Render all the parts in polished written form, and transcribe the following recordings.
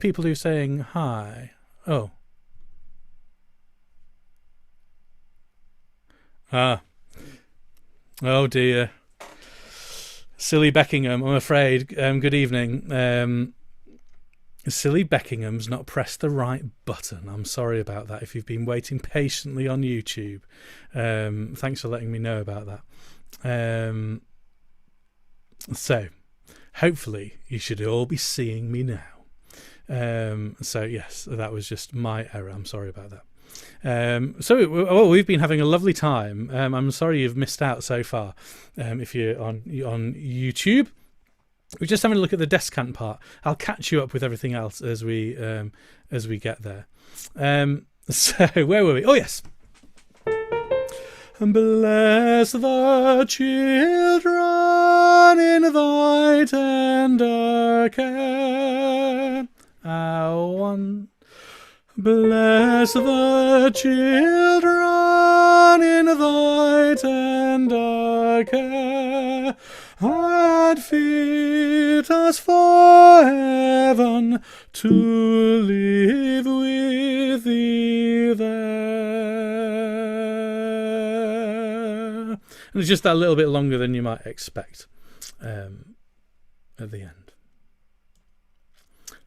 people who are saying hi. Oh. Ah. Oh dear. Silly Beckingham, I'm afraid. Good evening. Silly Beckingham's not pressed the right button. I'm sorry about that if you've been waiting patiently on YouTube. Thanks for letting me know about that. So, hopefully you should all be seeing me now. So yes, that was just my error. I'm sorry about that. We've been having a lovely time. I'm sorry you've missed out so far. If you're on YouTube, we're just having a look at the descant part. I'll catch you up with everything else as we get there. So where were we? Oh yes. Bless the children in thy tender care. One. Bless the children in thy tender care, and fit us for heaven to live with thee there. And it's just that little bit longer than you might expect at the end.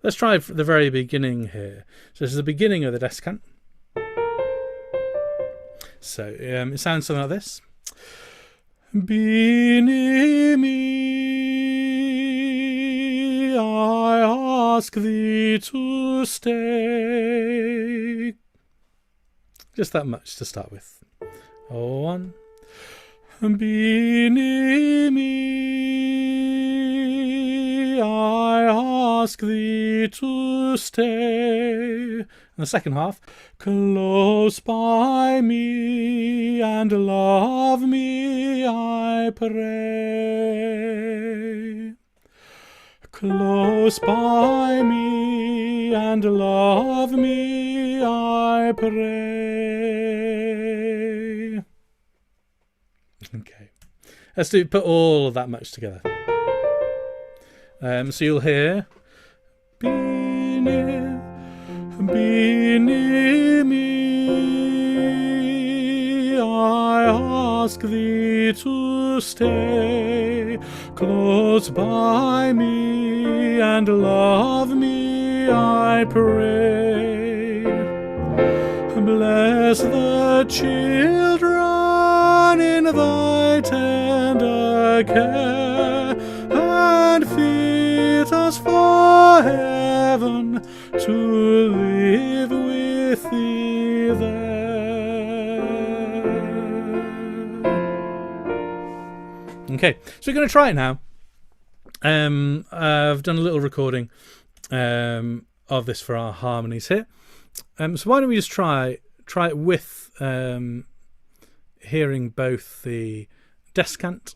Let's try the very beginning here. So this is the beginning of the descant. So it sounds something like this. Be near me, I ask thee to stay. Just that much to start with. One. Be near me, I ask thee to stay. And the second half. Close by me and love me, I pray. Close by me and love me, I pray. Okay, let's put all of that much together. So you'll hear, be near me, I ask thee to stay. Close by me and love me, I pray. Bless the children in thy tender care, and fit us for heaven to live with thee there. Okay, so we're going to try it now. I've done a little recording of this for our harmonies here. So why don't we just try it with hearing both the descant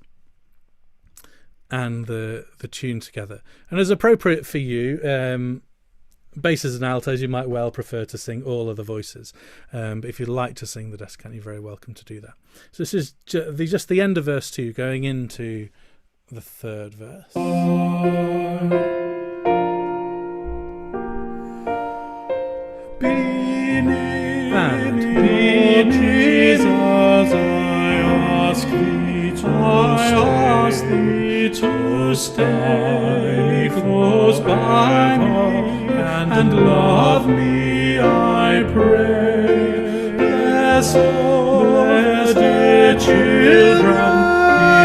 and the tune together. And as appropriate for you, basses and altos, you might well prefer to sing all of the voices. But if you'd like to sing the descant, you're very welcome to do that. So this is just the end of verse 2 going into the third verse. Be near me, Jesus, I ask thee to stay close by me and love me, I pray. Bless all the children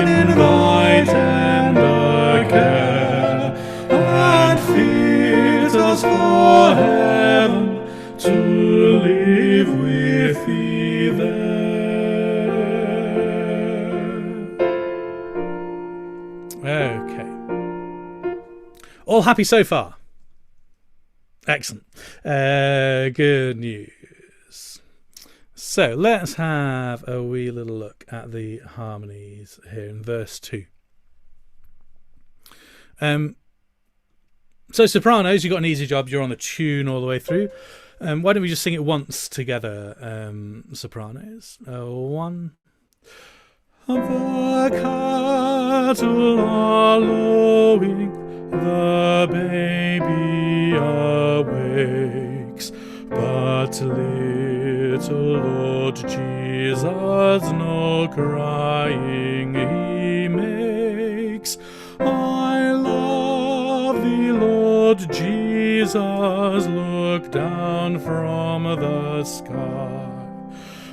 in thy tender care, and fit us for heaven to live with thee there. Okay. All happy so far? Excellent. Good news. So let's have a wee little look at the harmonies here in verse 2. So sopranos, you've got an easy job. You're on the tune all the way through. Why don't we just sing it once together, sopranos? One. The cattle are lowing, the baby awakes, but little Lord Jesus no crying he makes. I love thee, Lord Jesus, look down from the sky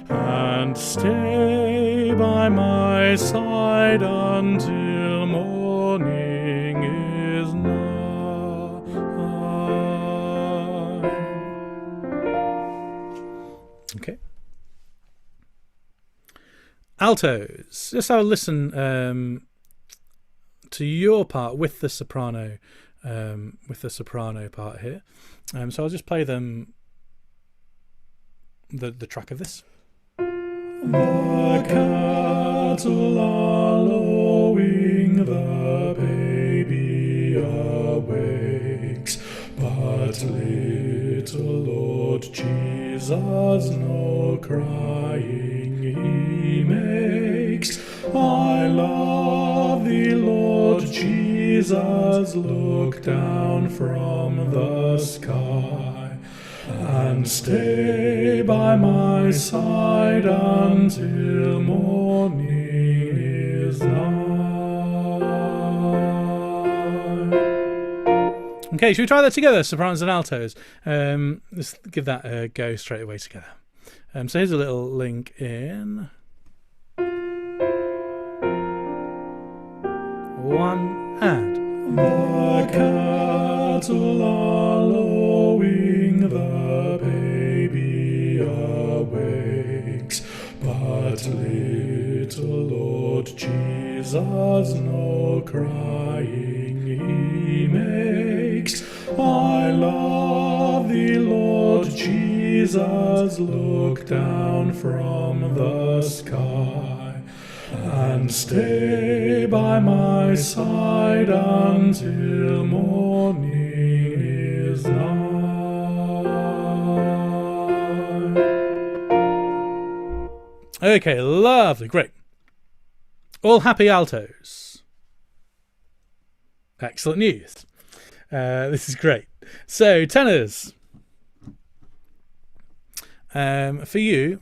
and stay by my side until morning is nigh. Okay. Altos. Let's have a listen to your part with the soprano part here. So I'll just play them the track of this. The cattle are lowing, the baby awakes, but little Lord Jesus no crying he makes. I love thee, Lord Jesus, look down from the sky and stay by my side until morning is nigh. Okay, should we try that together, sopranos and altos? Let's give that a go straight away together. So here's a little link in. One and. The cattle are lowing, the baby awakes, but little Lord Jesus no crying he makes. I love thee, Lord Jesus, look down from the sky and stay by my side until morning is nigh. Okay, lovely, great. All happy altos. Excellent news. This is great. So, tenors. For you,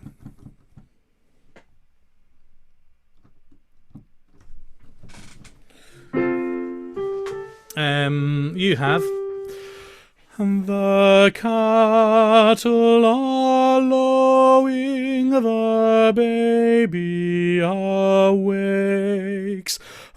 you have the cattle are lowing, the baby awakes,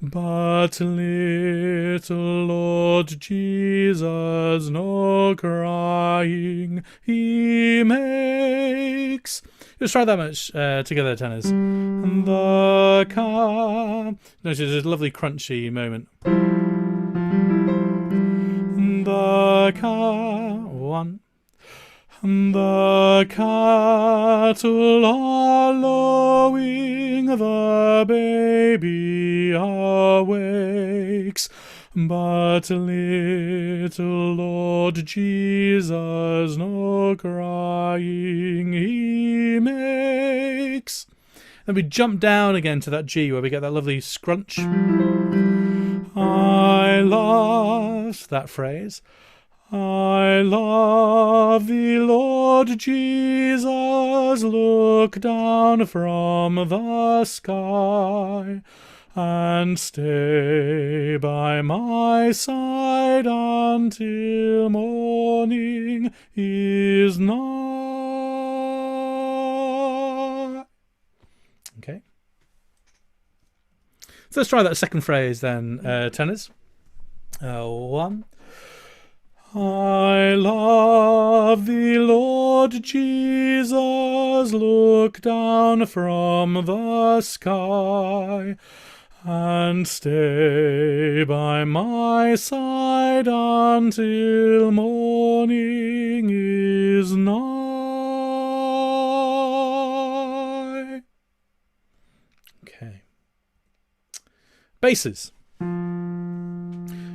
but little Lord Jesus no crying he makes. Just try that much together, tenors. The notice there's a lovely crunchy moment. One. The cattle are lowing, the baby awakes, but little Lord Jesus no crying he makes. Then we jump down again to that G where we get that lovely scrunch. I love that phrase. I love thee, Lord Jesus, look down from the sky and stay by my side until morning is nigh. Okay. So let's try that second phrase then, tenors. One. I love thee, Lord Jesus, look down from the sky and stay by my side until morning is nigh. Okay. Basses.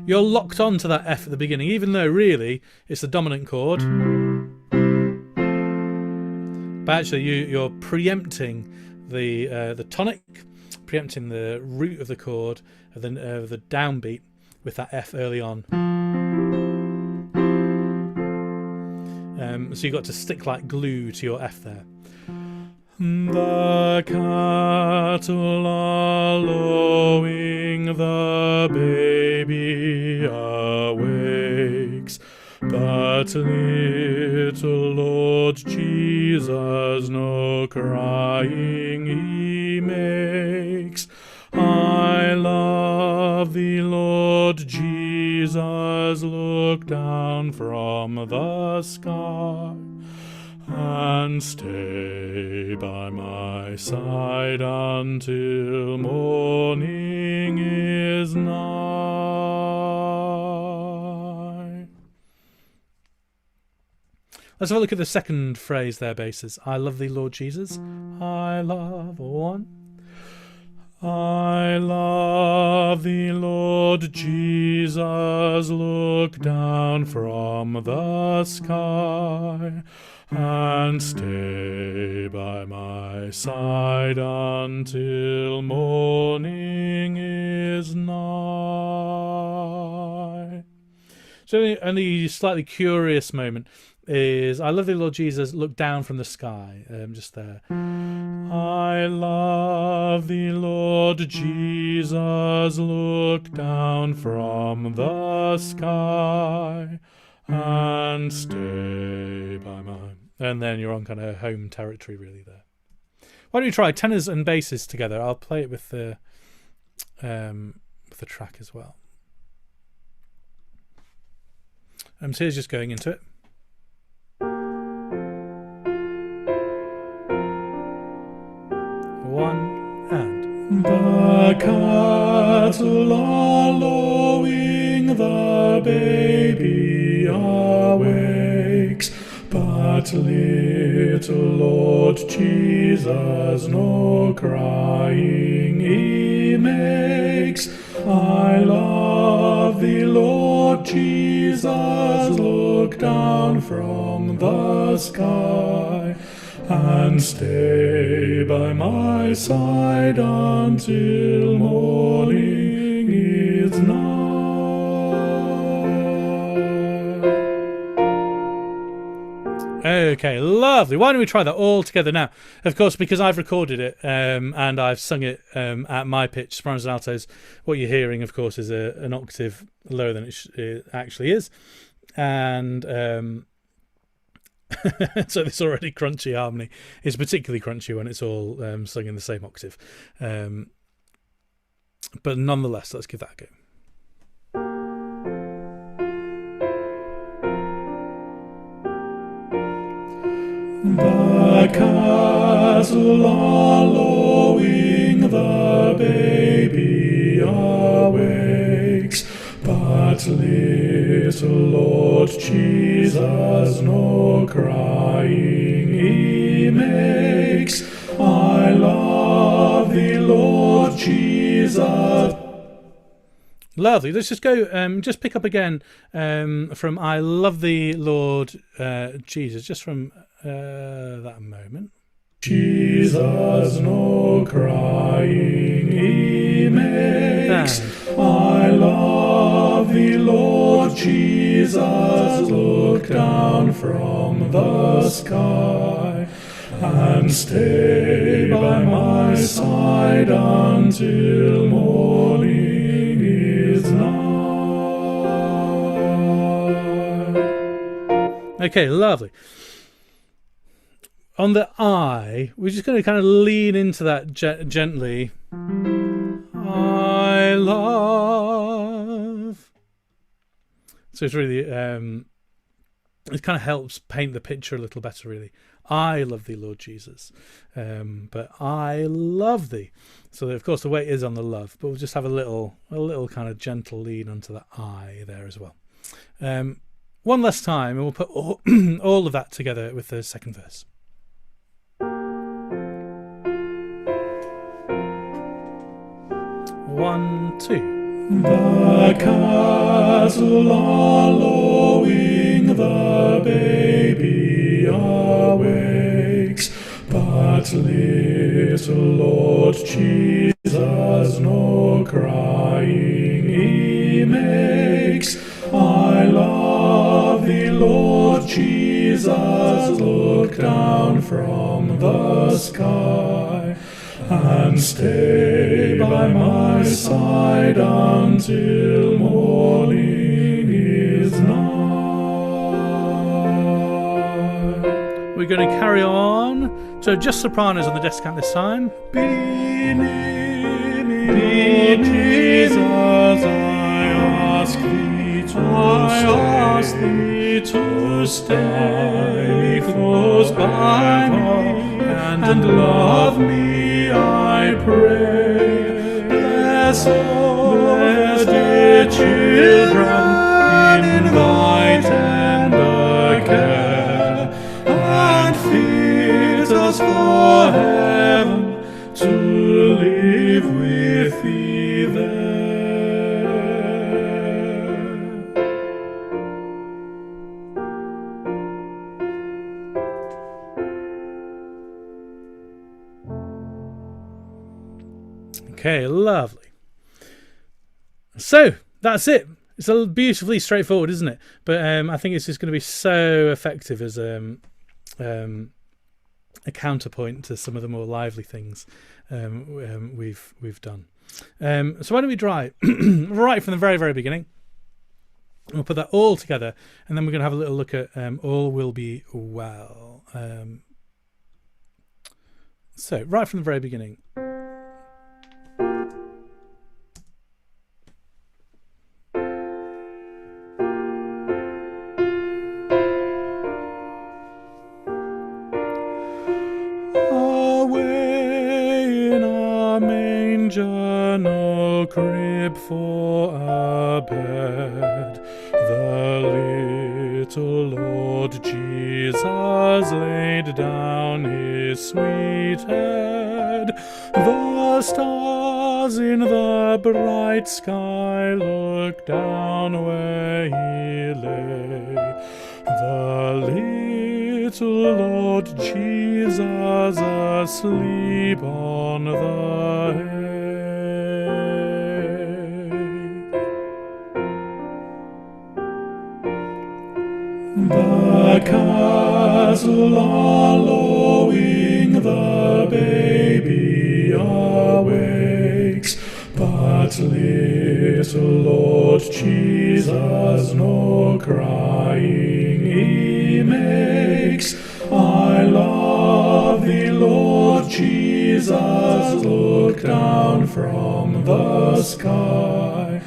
You're locked on to that F at the beginning, even though really it's the dominant chord. But actually you're preempting the tonic, preempting the root of the chord of the downbeat, with that F early on. So you've got to stick like glue to your F there. The cattle are lowing, the baby awakes, but little Lord Jesus no crying he makes. I love thee, Lord Jesus, look down from the sky and stay by my side until morning is nigh. Let's have a look at the second phrase there, basses. I love thee, Lord Jesus. I love, one. I love thee, Lord Jesus, look down from the sky and stay by my side until morning is nigh. So the only slightly curious moment is I love thee, Lord Jesus, look down from the sky, just there. I love thee, Lord Jesus, look down from the sky and stay by mine. And then you're on kind of home territory really there. Why don't you try tenors and basses together? I'll play it with the track as well. So here's just going into it. One and the cattle are lowing, the baby awakes, but little Lord Jesus no crying he makes. I love thee, Lord Jesus, look down from the sky and stay by my side until morning is nigh. Okay, lovely. Why don't we try that all together now? Of course, because I've recorded it and I've sung it at my pitch, sopranos and altos. What you're hearing, of course, is an octave lower than it actually is, and so this already crunchy harmony is particularly crunchy when it's all sung in the same octave. But nonetheless, let's give that a go. The cattle are lowing, the baby awakes, but little Lord Jesus no crying he makes. I love thee, Lord Jesus. Lovely. Let's just go, just pick up again from I love thee, Lord Jesus, just from that moment. Jesus no crying he makes. I love thee, Lord Jesus, look down from the sky and stay by my side until morning is nigh. Okay, lovely. On the I, we're just going to kind of lean into that gently. I love. So it's really, it kind of helps paint the picture a little better, really. I love thee, Lord Jesus. But I love thee. So, of course, the weight is on the love, but we'll just have a little kind of gentle lean onto the I there as well. One last time, and we'll put all of that together with the second verse. One, two. The cattle are lowing, the baby awakes, but little Lord Jesus no crying he makes. look down from the sky and stay by my side until morning is nigh. We're going to carry on. So just sopranos on the descant this time. Be near me, Jesus, I ask thee to stay close by me and love me, I pray. Bless all dear children in thy tender care, and fit us for heaven to live with thee there. Okay, lovely. So that's it. It's a beautifully straightforward, isn't it? But I think it's just going to be so effective as a counterpoint to some of the more lively things we've done. So why don't we try right from the very, very beginning? We'll put that all together, and then we're going to have a little look at All Will Be Well. So right from the very beginning. No crib for a bed, the little Lord Jesus laid down his sweet head. The stars in the bright sky looked down where he lay. The little Lord Jesus asleep on the hay. The castle are lowing, the baby awakes, but little Lord Jesus no crying he makes. I love thee, Lord Jesus, look down from the sky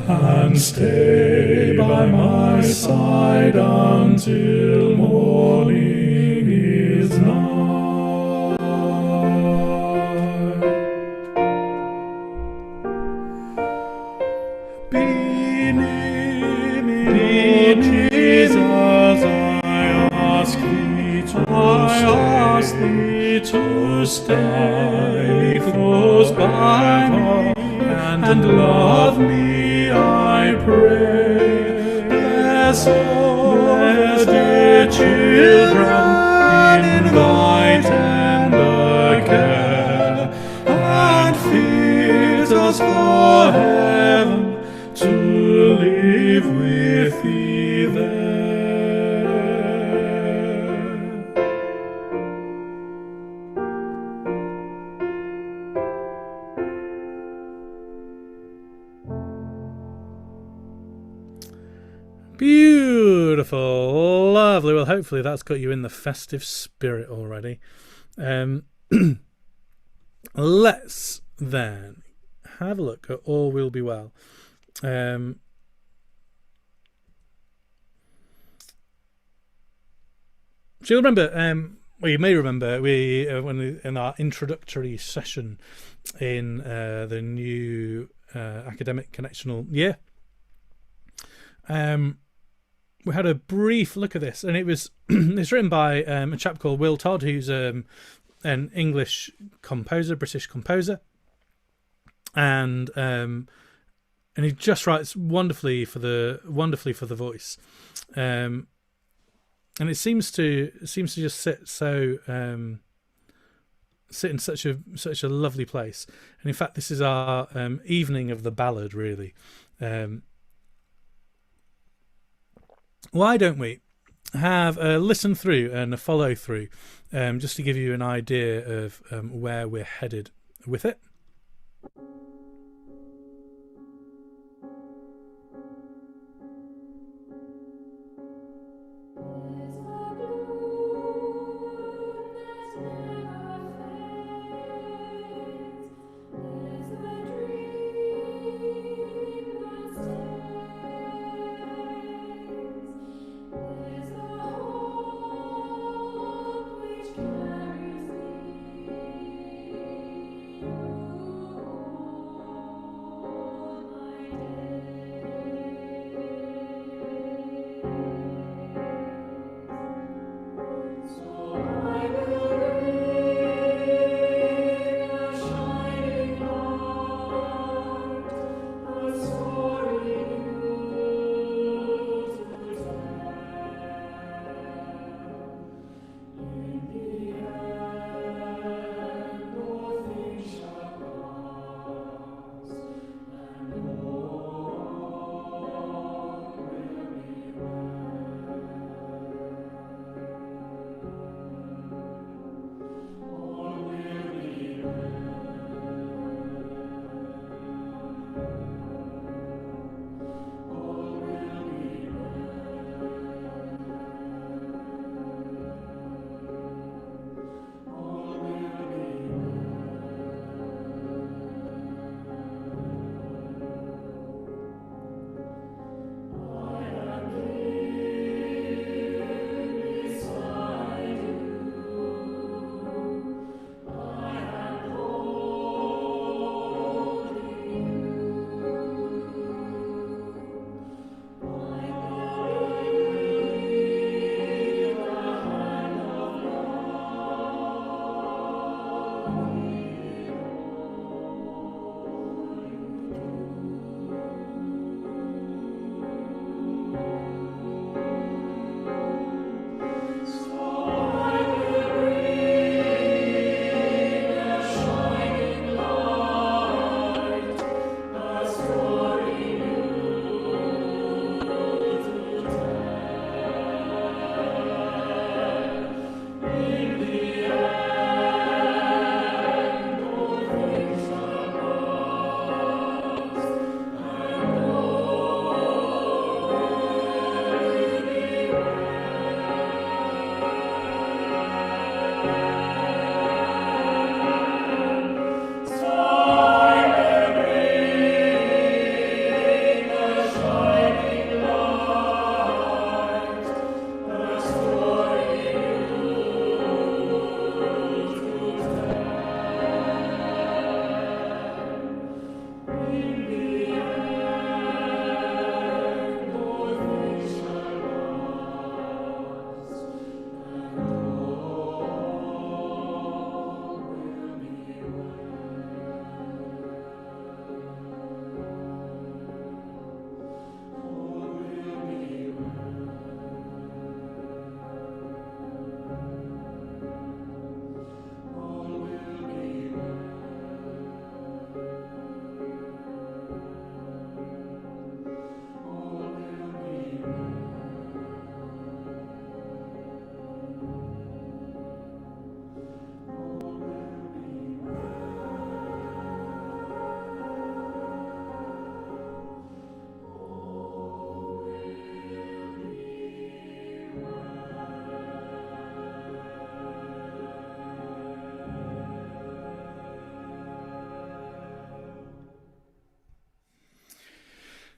and stay by my side until morning is nigh. Be near me, Jesus, I ask thee to stay close by me and love me, I pray. Bless all dear children in thy tender care, and fit us for heaven to live with thee there. Beautiful, lovely. Well, hopefully that's got you in the festive spirit already. Let's then have a look at All Will Be Well. So you'll remember, well, you may remember, in our introductory session in the new academic connectional year, we had a brief look at this, and it was it's written by a chap called Will Todd, who's an English composer, British composer, and he just writes wonderfully for the voice, and it seems to just sit in such a lovely place. And in fact, this is our evening of the ballad, really. Why don't we have a listen through and a follow through, just to give you an idea of where we're headed with it.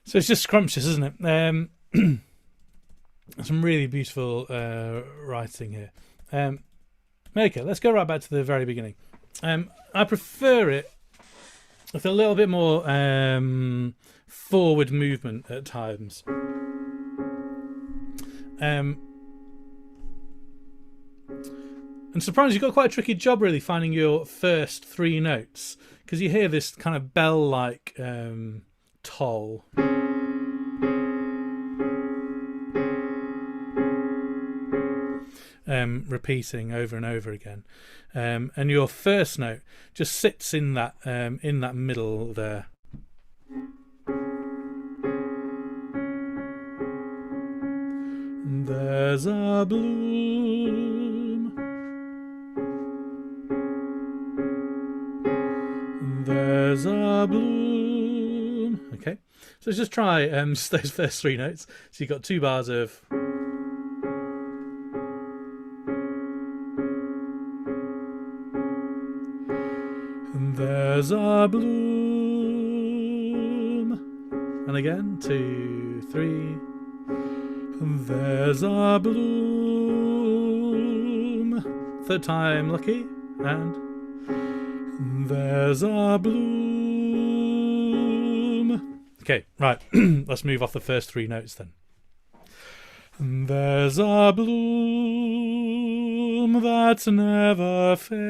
So it's just scrumptious, isn't it? Some really beautiful writing here. Okay, let's go right back to the very beginning. I prefer it with a little bit more forward movement at times. And surprisingly, you've got quite a tricky job really finding your first three notes, because you hear this kind of bell-like toll. Repeating over and over again, and your first note just sits in that middle there. there's a bloom. There's a bloom. Okay, so let's just try just those first three notes. So you've got 2 bars of. There's a bloom. And again, 2, 3. There's a bloom. Third time, lucky. And there's a bloom. Okay, right. Let's move off the first 3 notes then. There's a bloom that never fades,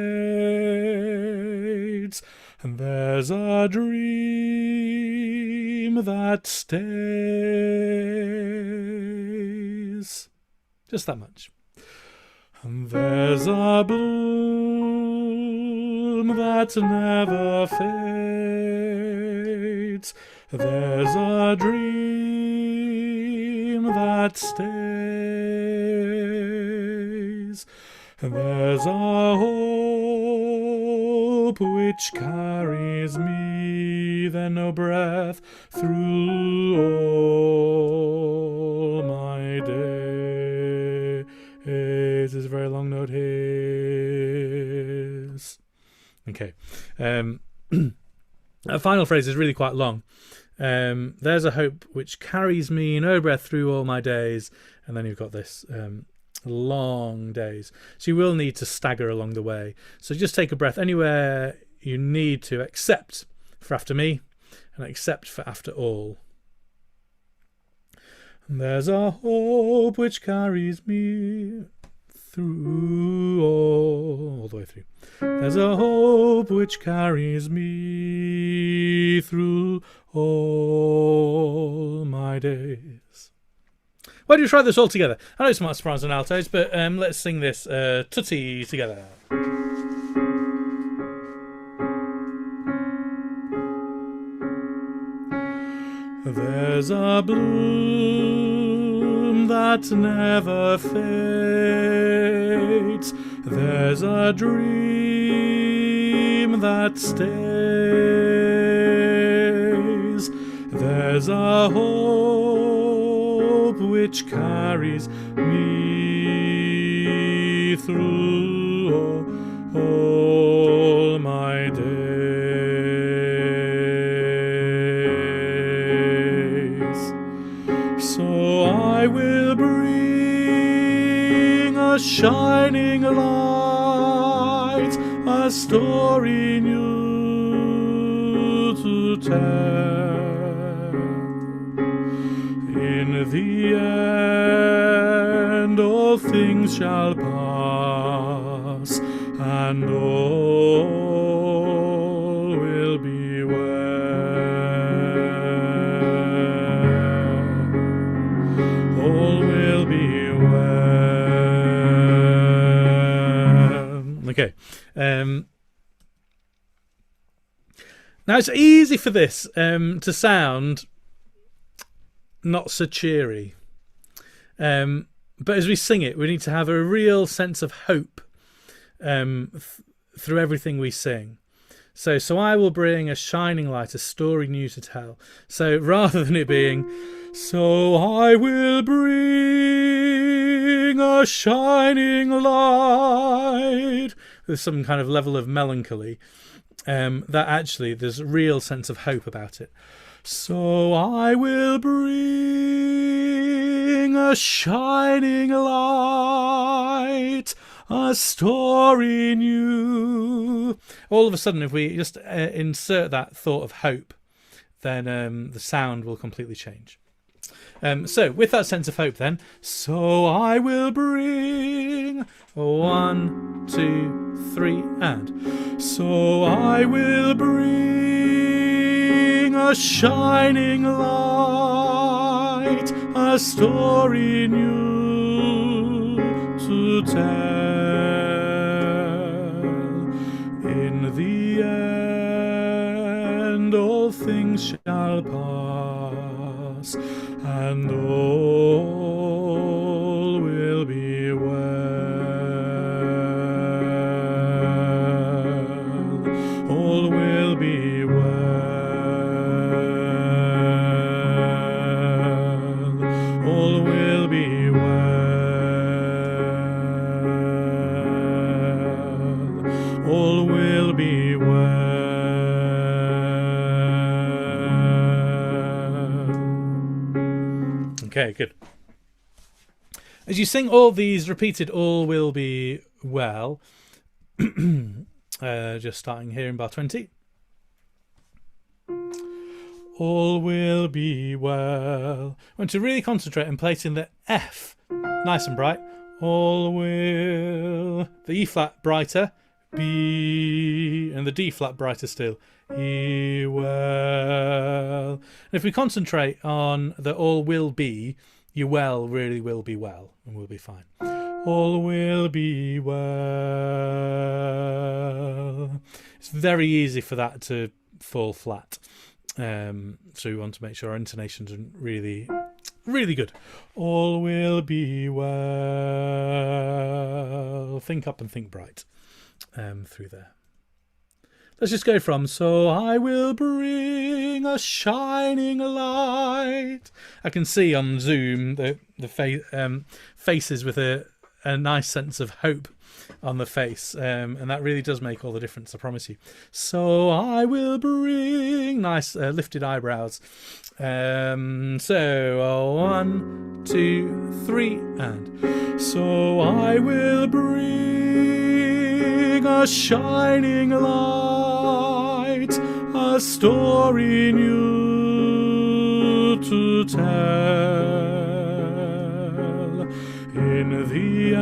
and there's a dream that stays. Just that much. And there's a bloom that never fades. There's a dream that stays. There's a hope which carries me, then no breath through all my days. This is a very long note here. Okay. That final phrase is really quite long. There's a hope which carries me, no breath through all my days. And then you've got this long days. So you will need to stagger along the way. So just take a breath anywhere you need to, except for after me and except for after all. There's a hope which carries me through all the way through. There's a hope which carries me through all my days. Why don't you try this all together? I know it's not sopranos and altos, but let's sing this tutti together. There's a bloom that never fades. There's a dream that stays. There's a hope which carries me through all my days. So I will bring a shining light, a story new to tell. In the end, all things shall pass, and all will be well. All will be well. Okay. Now it's easy for this to sound not so cheery, but as we sing it, we need to have a real sense of hope through everything we sing. So I will bring a shining light, a story new to tell. So rather than it being, so I will bring a shining light, with some kind of level of melancholy, that actually there's a real sense of hope about it. So I will bring a shining light, a story new. All of a sudden, if we just insert that thought of hope, then the sound will completely change. So with that sense of hope then, so I will bring 1, 2, 3, and so I will bring a shining light, a story new to tell. In the end, all things shall pass, and all will Okay, good. As you sing all these repeated all will be well, just starting here in bar 20. All will be well. I want to really concentrate on placing the F nice and bright. All will. The E flat brighter. B. And the D flat brighter still. E well. And if we concentrate on the all will be, your well really will be well and we'll be fine. All will be well. It's very easy for that to fall flat. So we want to make sure our intonations are really, really good. All will be well. Think up and think bright through there. Let's just go from so I will bring a shining light. I can see on Zoom the faces with a nice sense of hope on the face, and that really does make all the difference, I promise you. So I will bring nice lifted eyebrows. So 1, 2, 3 and so I will bring a shining light, a story new to tell. In the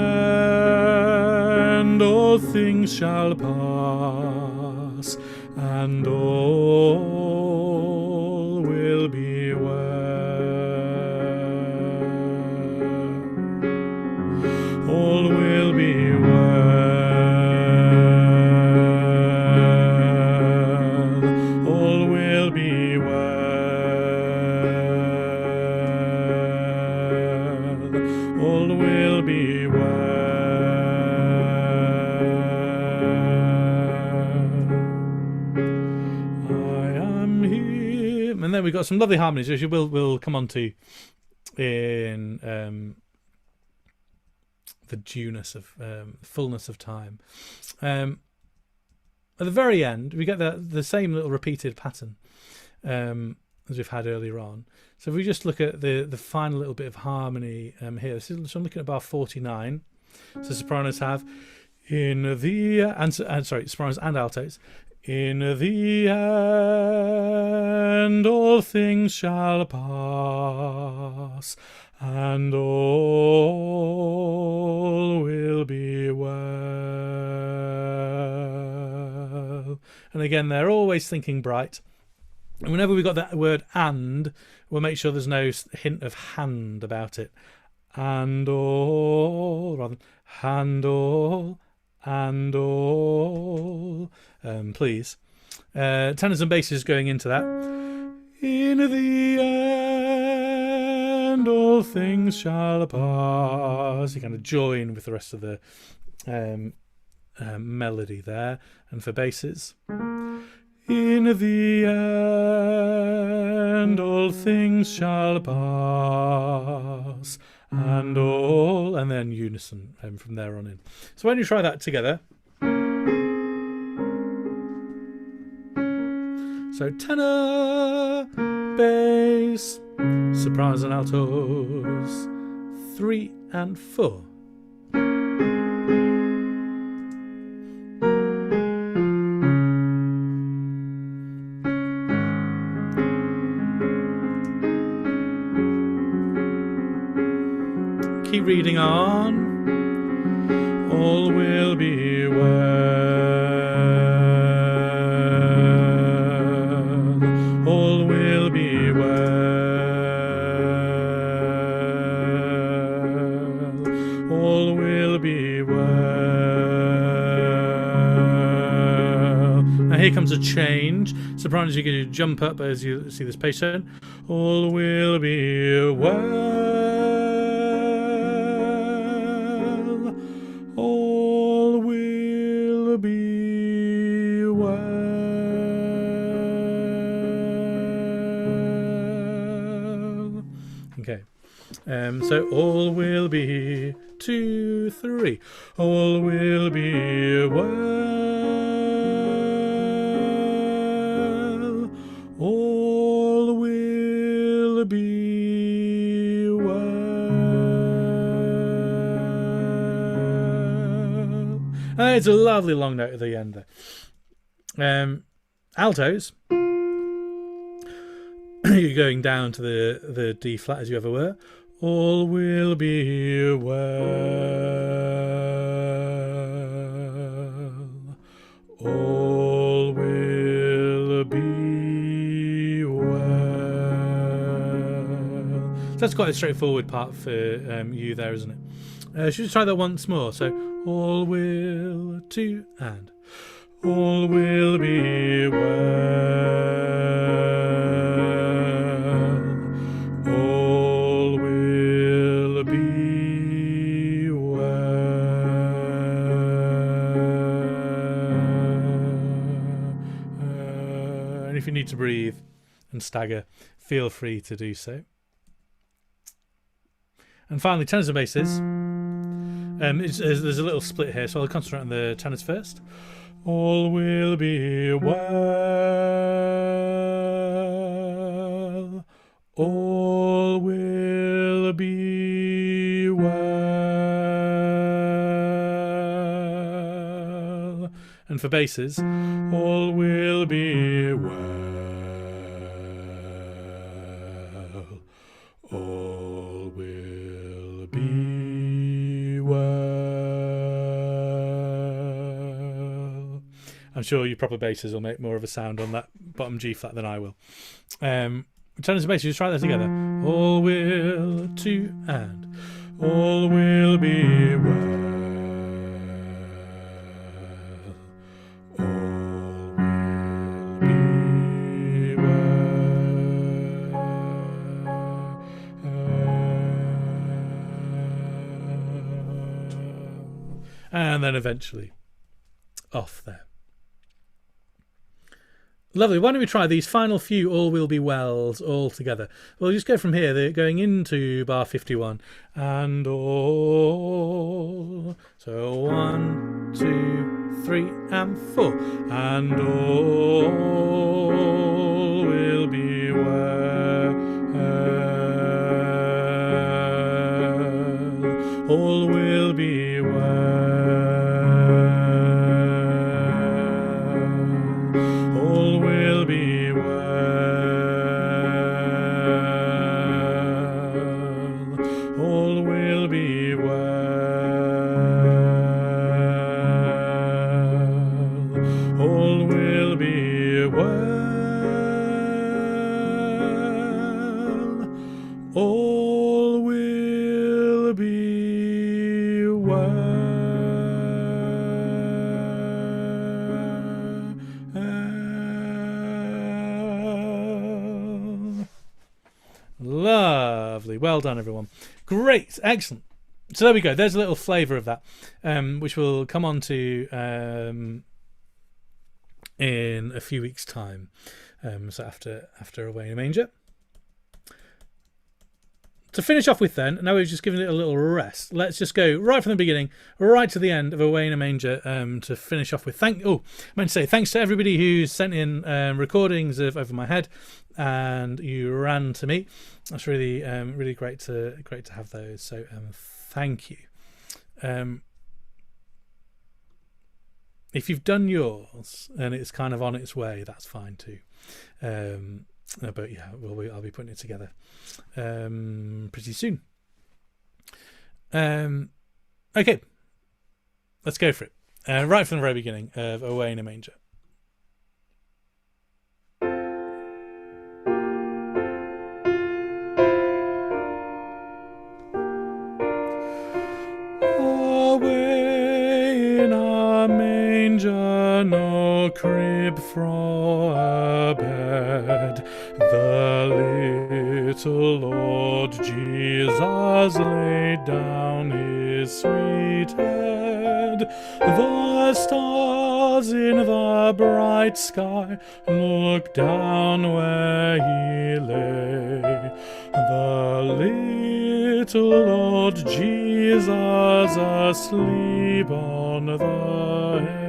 end all things shall pass, and all will be well. All will be well. All will be well. All will be well. And then we've got some lovely harmonies, which we'll come on to in the dueness of fullness of time. At the very end, we get the same little repeated pattern as we've had earlier on. So if we just look at the final little bit of harmony here, so I'm looking at bar 49. So sopranos have in the sopranos and altos. In the end all things shall pass, and all will be well. And again, they're always thinking bright. And whenever we've got that word and, we'll make sure there's no hint of hand about it. And all, rather than hand all, and all, please. Tenors and basses going into that. In the end all things shall pass. You kind of join with the rest of the melody there. And for basses. In the end all things shall pass, and all, and then unison from there on in. So when you try that together. So tenor, bass, sopranos and altos, 3 and 4. Keep reading on. All will be well. All will be well. All will be well. Now here comes a change. Sopranos, you can jump up as you see this pattern. All will be well. All will be well. Okay. So all will be 2, 3. All will be well. All will be well. It's a lovely long note at the end there. Altos. You're going down to the D flat as you ever were. All will be well. All will be well. So that's quite a straightforward part for you there, isn't it? Should we try that once more? So all will, 2 and all will be well. All will be well. And if you need to breathe and stagger, feel free to do so. And finally, tenors and basses. There's a little split here, so I'll concentrate on the tenors first. All will be well. All will be well. And for basses, all will be well. All will be well. I'm sure your proper basses will make more of a sound on that bottom G flat than I will. Tenors and basses, just try that together. All will, 2 and all will be well. All will be well. And then eventually off there. Lovely. Why don't we try these final few all will be wells all together? We'll just go from here. They're going into bar 51 and all. So 1, 2, 3 and 4 and all will be well. All will be well. All will be well. All will be well. All will be well. All will be well. Lovely. Well done, everyone. Great. Excellent. So there we go. There's a little flavour of that, which we'll come on to in a few weeks' time. So after Away in a Manger. To finish off with then, now we've just given it a little rest, let's just go right from the beginning, right to the end of Away in a Manger to finish off with. I meant to say thanks to everybody who's sent in recordings of Over My Head and you ran to me. That's really really great to have those. So thank you. If you've done yours and it's kind of on its way, that's fine too. But yeah, I'll be putting it together pretty soon. Okay, let's go for it. Right from the very beginning of Away in a Manger. Away in a manger, no crib for a bed, the little Lord Jesus laid down his sweet head. The stars in the bright sky looked down where he lay. The little Lord Jesus asleep on the hay.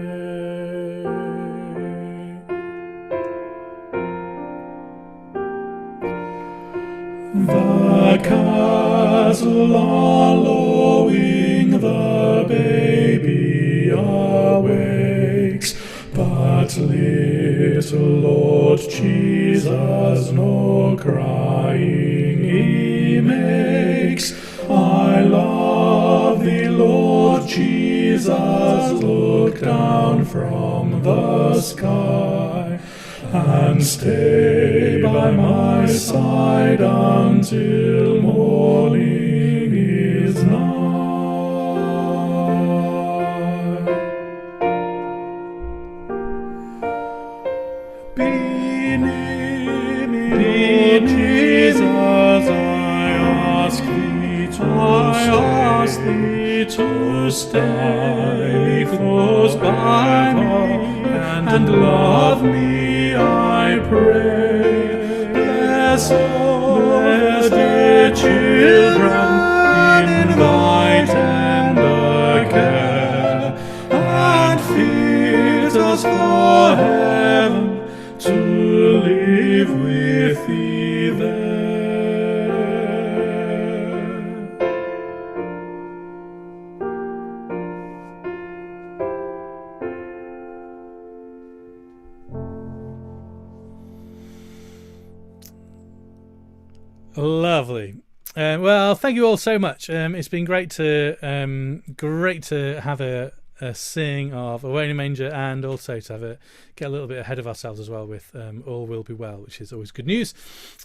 The cattle are lowing, the baby little Lord Jesus, no crying he makes. I love thee, Lord Jesus, look down from the sky, and stay by my side until morning is nigh. Be near me, Lord Jesus, I ask thee to stay close by me and love me, I pray. Bless all dear children in thy tender care, and fit us for heaven to live with thee there. Lovely. Well, thank you all so much. It's been great to have a sing of Away in a Manger, and also to get a little bit ahead of ourselves as well with All Will Be Well, which is always good news.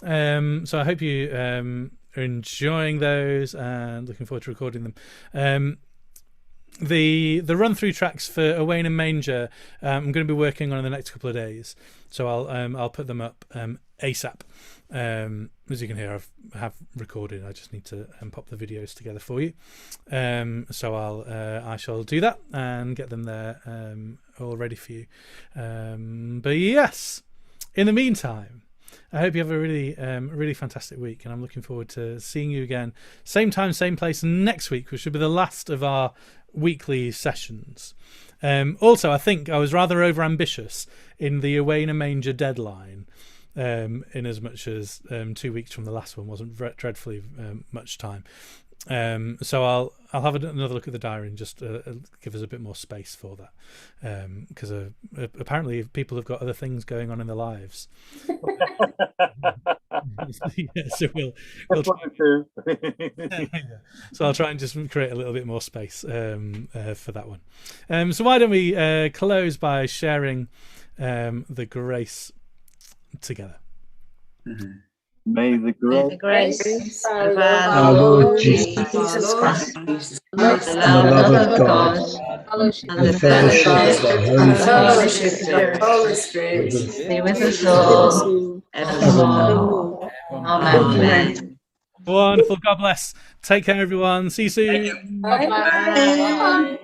So I hope you are enjoying those and looking forward to recording them. The run through tracks for Away in a Manger I'm going to be working on in the next couple of days, so I'll put them up ASAP. As you can hear, I have recorded. I just need to pop the videos together for you. So I shall do that and get them there all ready for you. But yes, in the meantime, I hope you have a really fantastic week, and I'm looking forward to seeing you again, same time, same place next week, which should be the last of our weekly sessions. Also, I think I was rather over ambitious in the Away in a Manger deadline, in as much as 2 weeks from the last one wasn't dreadfully much time. So I'll have another look at the diary and just give us a bit more space for that, because apparently people have got other things going on in their lives. Yeah, so we'll try. So I'll try and just create a little bit more space for that one. So why don't we close by sharing the grace together. May the grace of our Lord Jesus Christ, the love of God, and the fellowship of the Holy Spirit be with us all evermore. Amen. Wonderful. God bless. Take care, everyone. See you soon. Bye.